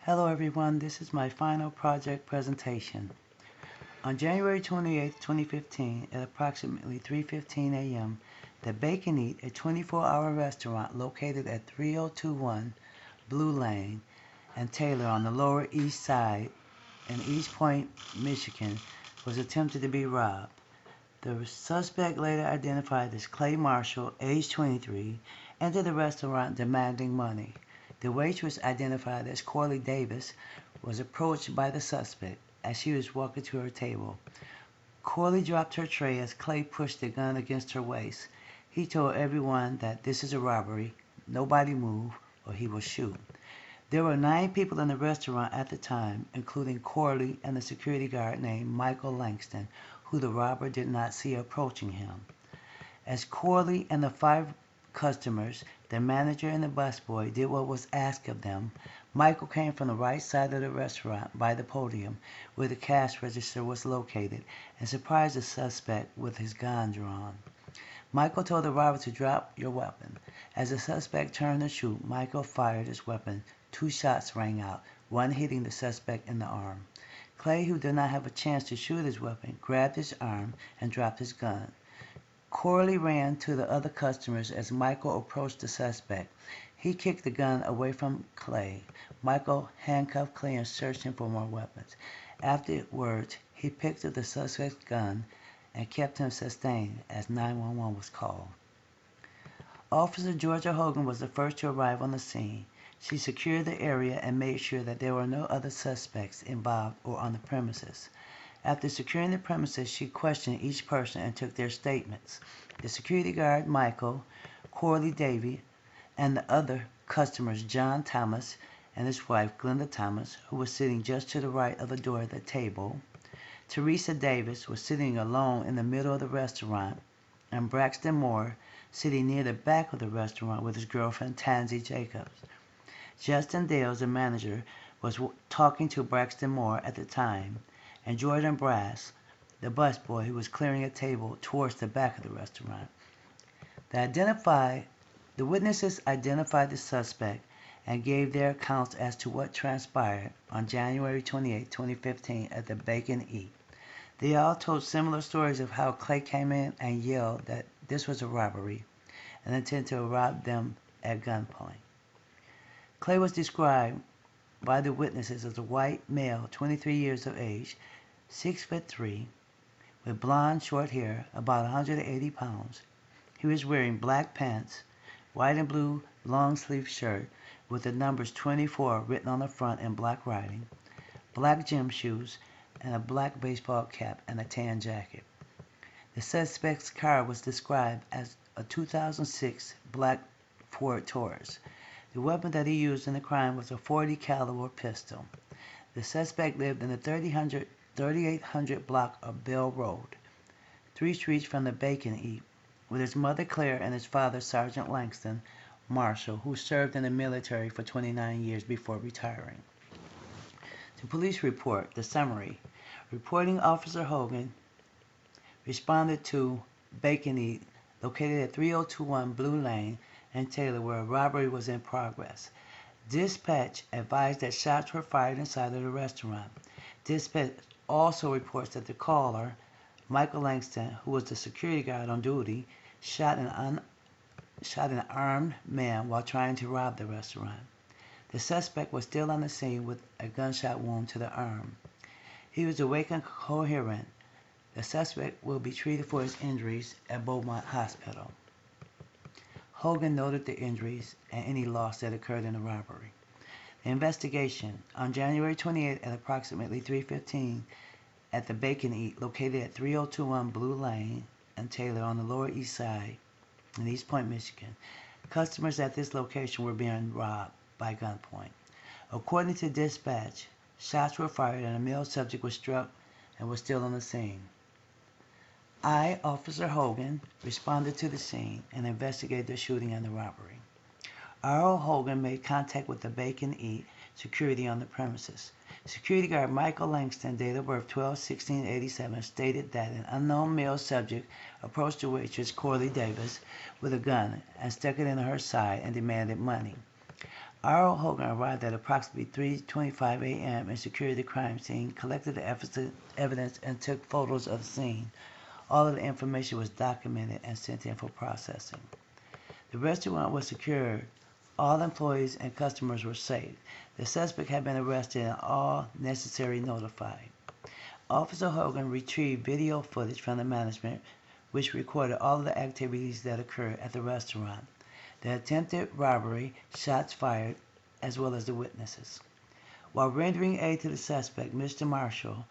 Hello everyone, this is my final project presentation. On January 28, 2015, at approximately 3:15 a.m., the Bake and Eat, a 24-hour restaurant located at 3021 Blue Lane and Taylor on the Lower East Side in East Point, Michigan, was attempted to be robbed. The suspect, later identified as Clay Marshall, age 23, entered the restaurant demanding money. The waitress, identified as Corley Davis, was approached by the suspect as she was walking to her table. Corley dropped her tray as Clay pushed the gun against her waist. He told everyone that this is a robbery, nobody move, or he will shoot. There were 9 people in the restaurant at the time, including Corley and the security guard named Michael Langston, who the robber did not see approaching him. As Corley and the 5 customers, the manager and the busboy, did what was asked of them, Michael came from the right side of the restaurant by the podium where the cash register was located and surprised the suspect with his gun drawn. Michael told the robber to drop your weapon. As the suspect turned to shoot, Michael fired his weapon. 2 shots rang out, one hitting the suspect in the arm. Clay, who did not have a chance to shoot his weapon, grabbed his arm and dropped his gun. Corley ran to the other customers as Michael approached the suspect. He kicked the gun away from Clay. Michael handcuffed Clay and searched him for more weapons. Afterwards, he picked up the suspect's gun and kept him sustained as 911 was called. Officer Georgia Hogan was the first to arrive on the scene. She secured the area and made sure that there were no other suspects involved or on the premises. After securing the premises, she questioned each person and took their statements. The security guard, Michael, Corley Davy, and the other customers, John Thomas and his wife, Glenda Thomas, who was sitting just to the right of the door at the table. Teresa Davis was sitting alone in the middle of the restaurant, and Braxton Moore sitting near the back of the restaurant with his girlfriend, Tansy Jacobs. Justin Dales, the manager, was talking to Braxton Moore at the time, and Jordan Brass, the busboy, who was clearing a table towards the back of the restaurant. The witnesses identified the suspect and gave their accounts as to what transpired on January 28, 2015 at the Bake and Eat. They all told similar stories of how Clay came in and yelled that this was a robbery and intended to rob them at gunpoint. Clay was described by the witnesses as a white male, 23 years of age, 6'3", with blonde short hair, about 180 pounds. He was wearing black pants, white and blue long-sleeve shirt with the numbers 24 written on the front in black writing, black gym shoes, and a black baseball cap and a tan jacket. The suspect's car was described as a 2006 black Ford Taurus. The weapon that he used in the crime was a .40 caliber pistol. The suspect lived in the 3800 block of Bell Road, 3 streets from the Bake and Eat, with his mother Claire and his father Sergeant Langston Marshall, who served in the military for 29 years before retiring. The police report, the summary. Reporting Officer Hogan responded to Bake and Eat, located at 3021 Blue Lane and Taylor, where a robbery was in progress. Dispatch advised that shots were fired inside of the restaurant. Dispatch also reports that the caller, Michael Langston, who was the security guard on duty, shot an armed man while trying to rob the restaurant. The suspect was still on the scene with a gunshot wound to the arm. He was awake and coherent. The suspect will be treated for his injuries at Beaumont Hospital. Hogan noted the injuries and any loss that occurred in the robbery. The investigation. On January 28 at approximately 3:15 at the Bake and Eat, located at 3021 Blue Lane and Taylor on the Lower East Side in East Point, Michigan, customers at this location were being robbed by gunpoint. According to dispatch, shots were fired and a male subject was struck and was still on the scene. I, Officer Hogan, responded to the scene and investigated the shooting and the robbery. R.O. Hogan made contact with the Bake and Eat security on the premises. Security guard Michael Langston, date of birth 12/16/87, stated that an unknown male subject approached the waitress, Corley Davis, with a gun and stuck it in her side and demanded money. R.O. Hogan arrived at approximately 3:25 a.m. and secured the crime scene, collected the evidence, and took photos of the scene. All of the information was documented and sent in for processing. The restaurant was secured. All employees and customers were safe. The suspect had been arrested and all necessary notified. Officer Hogan retrieved video footage from the management, which recorded all of the activities that occurred at the restaurant, the attempted robbery, shots fired, as well as the witnesses. While rendering aid to the suspect, Mr. Marshall,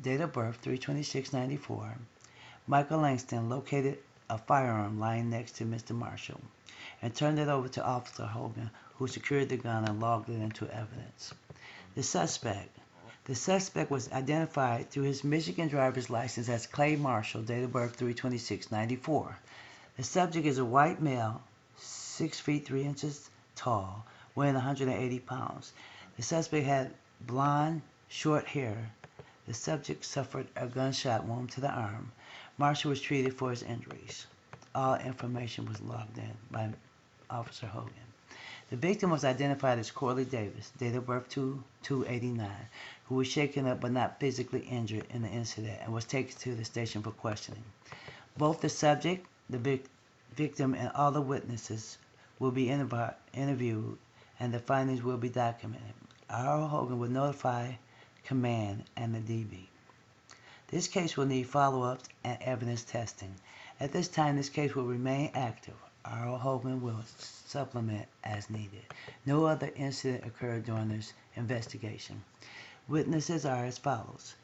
date of birth 3/26/94, Michael Langston located a firearm lying next to Mr. Marshall and turned it over to Officer Hogan, who secured the gun and logged it into evidence. The suspect was identified through his Michigan driver's license as Clay Marshall, date of birth 3/26/94. The subject is a white male, 6 feet 3 inches tall, weighing 180 pounds. The suspect had blonde, short hair. The subject suffered a gunshot wound to the arm. Marshall was treated for his injuries. All information was logged in by Officer Hogan. The victim was identified as Corley Davis, date of birth 2/2/89, who was shaken up but not physically injured in the incident and was taken to the station for questioning. Both the subject, the victim, and all the witnesses will be interviewed, and the findings will be documented. R.O. Hogan will notify command and the DB. This case will need follow-ups and evidence testing. At this time, this case will remain active. R.O. Hogan will supplement as needed. No other incident occurred during this investigation. Witnesses are as follows: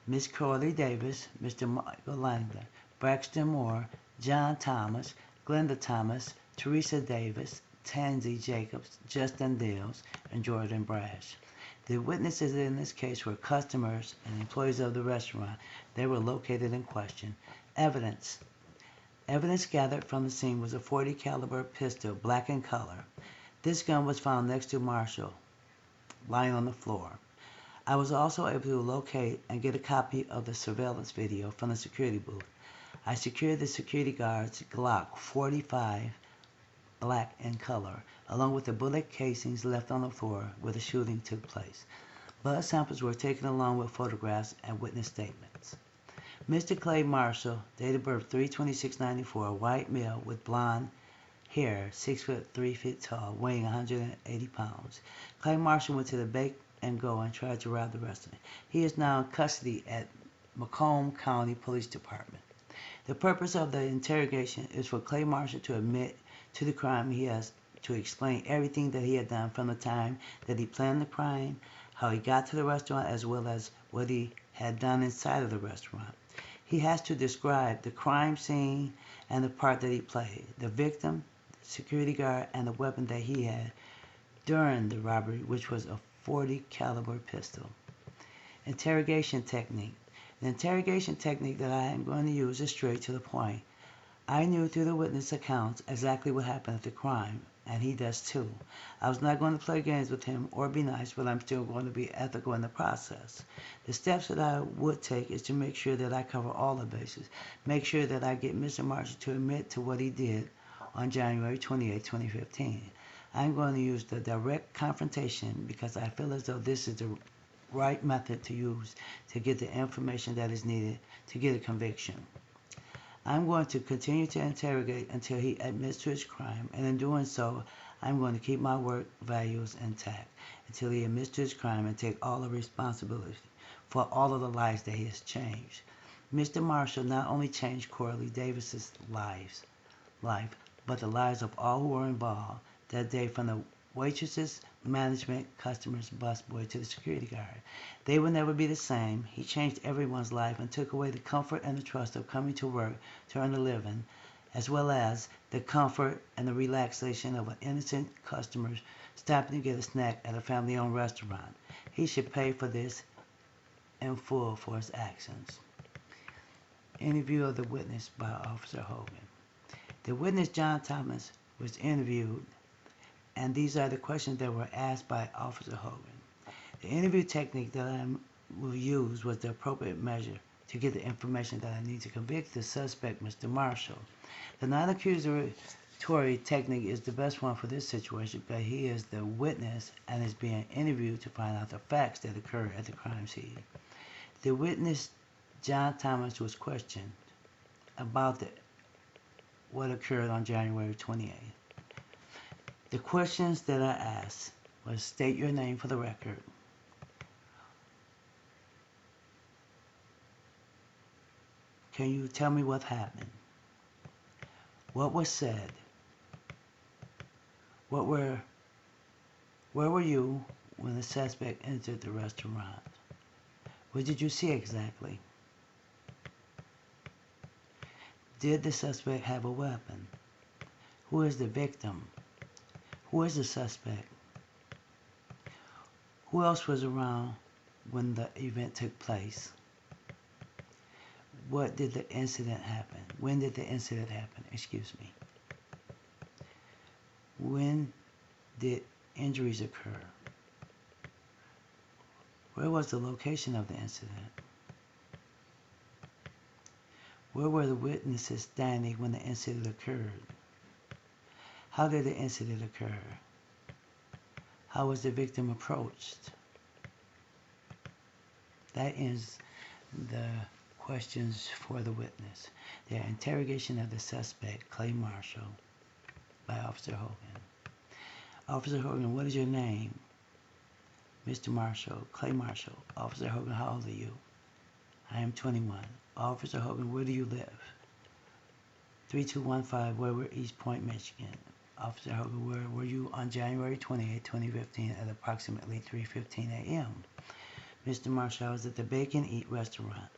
Ms. Corley Davis, Mr. Michael Langler, Braxton Moore, John Thomas, Glenda Thomas, Teresa Davis, Tansy Jacobs, Justin Dills, and Jordan Brash. The witnesses in this case were customers and employees of the restaurant. They were located in question. Evidence. Evidence gathered from the scene was a .40 caliber pistol, black in color. This gun was found next to Marshall, lying on the floor. I was also able to locate and get a copy of the surveillance video from the security booth. I secured the security guard's Glock 45, black in color, along with the bullet casings left on the floor where the shooting took place. Blood samples were taken along with photographs and witness statements. Mr. Clay Marshall, date of birth 3/26/94, white male with blonde hair, 6 foot 3 feet tall, weighing 180 pounds. Clay Marshall went to the Bake and Go and tried to rob the restaurant. He is now in custody at Macomb County Police Department. The purpose of the interrogation is for Clay Marshall to admit to the crime. He has to explain everything that he had done from the time that he planned the crime, how he got to the restaurant, as well as what he had done inside of the restaurant. He has to describe the crime scene and the part that he played, the victim, security guard, and the weapon that he had during the robbery, which was a .40 caliber pistol. Interrogation technique. The interrogation technique that I am going to use is straight to the point. I knew through the witness accounts exactly what happened at the crime, and he does too. I was not going to play games with him or be nice, but I'm still going to be ethical in the process. The steps that I would take is to make sure that I cover all the bases. Make sure that I get Mr. Marshall to admit to what he did on January 28, 2015. I'm going to use the direct confrontation because I feel as though this is the right method to use to get the information that is needed to get a conviction. I'm going to continue to interrogate until he admits to his crime, and in doing so, I'm going to keep my work values intact until he admits to his crime and take all the responsibility for all of the lives that he has changed. Mr. Marshall not only changed Corley Davis's life, but the lives of all who were involved that day, from the waitresses, management, customers, busboy, to the security guard. They will never be the same. He changed everyone's life and took away the comfort and the trust of coming to work to earn a living, as well as the comfort and the relaxation of an innocent customer stopping to get a snack at a family-owned restaurant. He should pay for this in full for his actions. Interview of the witness by Officer Hogan. The witness, John Thomas, was interviewed, and these are the questions that were asked by Officer Hogan. The interview technique that I will use was the appropriate measure to get the information that I need to convict the suspect, Mr. Marshall. The non-accusory technique is the best one for this situation because he is the witness and is being interviewed to find out the facts that occurred at the crime scene. The witness, John Thomas, was questioned about what occurred on January 28th. The questions that I asked was state your name for the record. Can you tell me what happened? What was said? Where were you when the suspect entered the restaurant? What did you see exactly? Did the suspect have a weapon? Who is the victim? Who is the suspect? Who else was around when the event took place? What did the incident happen? When did the incident happen? Excuse me. When did injuries occur? Where was the location of the incident? Where were the witnesses standing when the incident occurred? How did the incident occur? How was the victim approached? That ends the questions for the witness. The interrogation of the suspect, Clay Marshall, by Officer Hogan. Officer Hogan, what is your name? Mr. Marshall, Clay Marshall. Officer Hogan, how old are you? I am 21. Officer Hogan, where do you live? 3215 Weber, East Point, Michigan. Officer Hogan, where were you on January 28, 2015 at approximately 3:15 a.m.? Mr. Marshall, I was at the Bacon Eat restaurant.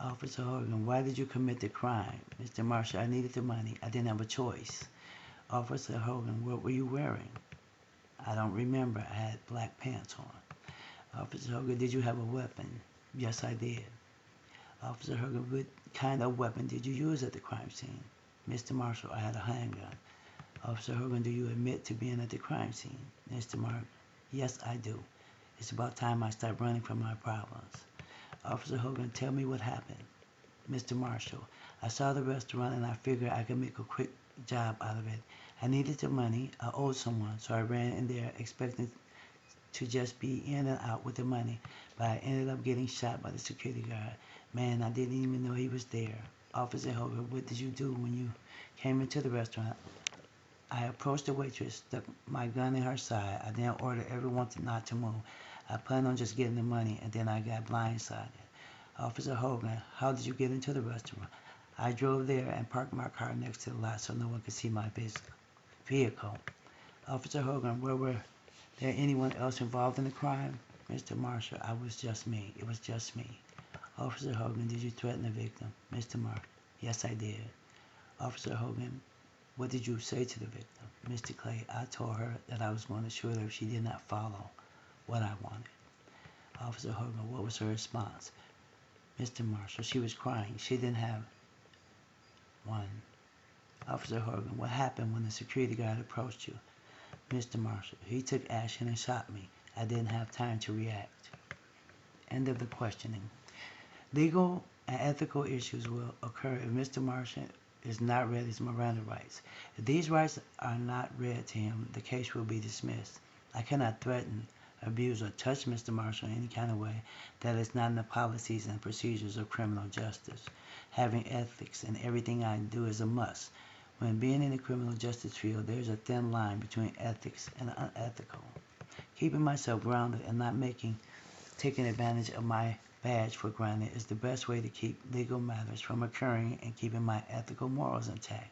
Officer Hogan, why did you commit the crime? Mr. Marshall, I needed the money. I didn't have a choice. Officer Hogan, what were you wearing? I don't remember. I had black pants on. Officer Hogan, did you have a weapon? Yes, I did. Officer Hogan, what kind of weapon did you use at the crime scene? Mr. Marshall, I had a handgun. Officer Hogan, do you admit to being at the crime scene? Mr. Marshall, yes, I do. It's about time I start running from my problems. Officer Hogan, tell me what happened. Mr. Marshall, I saw the restaurant and I figured I could make a quick job out of it. I needed the money. I owed someone, so I ran in there expecting to just be in and out with the money, but I ended up getting shot by the security guard. Man, I didn't even know he was there. Officer Hogan, what did you do when you came into the restaurant? I approached the waitress, stuck my gun in her side. I then ordered everyone not to move. I planned on just getting the money, and then I got blindsided. Officer Hogan, how did you get into the restaurant? I drove there and parked my car next to the lot so no one could see my vehicle. Officer Hogan, were there anyone else involved in the crime? Mr. Marshall, I was just me. It was just me. Officer Hogan, did you threaten the victim? Mr. Marshall, yes, I did. Officer Hogan, what did you say to the victim? Mr. Clay, I told her that I was going to shoot her if she did not follow what I wanted. Officer Hogan, what was her response? Mr. Marshall, she was crying. She didn't have one. Officer Hogan, what happened when the security guard approached you? Mr. Marshall, he took action and shot me. I didn't have time to react. End of the questioning. Legal and ethical issues will occur if Mr. Marshall is not read his Miranda rights. If these rights are not read to him, the case will be dismissed. I cannot threaten, abuse, or touch Mr. Marshall in any kind of way that is not in the policies and procedures of criminal justice. Having ethics in everything I do is a must. When being in the criminal justice field, there's a thin line between ethics and unethical. Keeping myself grounded and not taking advantage of my badge for granted is the best way to keep legal matters from occurring and keeping my ethical morals intact.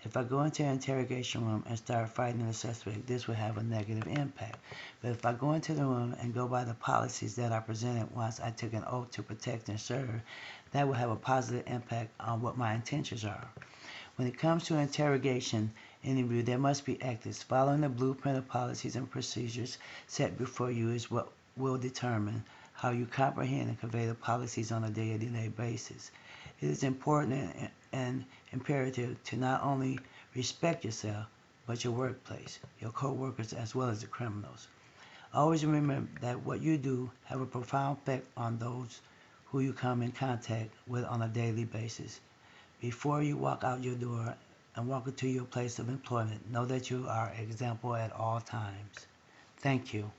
If I go into an interrogation room and start fighting the suspect, this will have a negative impact. But if I go into the room and go by the policies that I presented once I took an oath to protect and serve, that will have a positive impact on what my intentions are. When it comes to an interrogation interview, there must be ethics. Following the blueprint of policies and procedures set before you is what will determine how you comprehend and convey the policies on a day-to-day basis. It is important and imperative to not only respect yourself, but your workplace, your co-workers, as well as the criminals. Always remember that what you do have a profound effect on those who you come in contact with on a daily basis. Before you walk out your door and walk into your place of employment. Know that you are an example at all times. Thank you.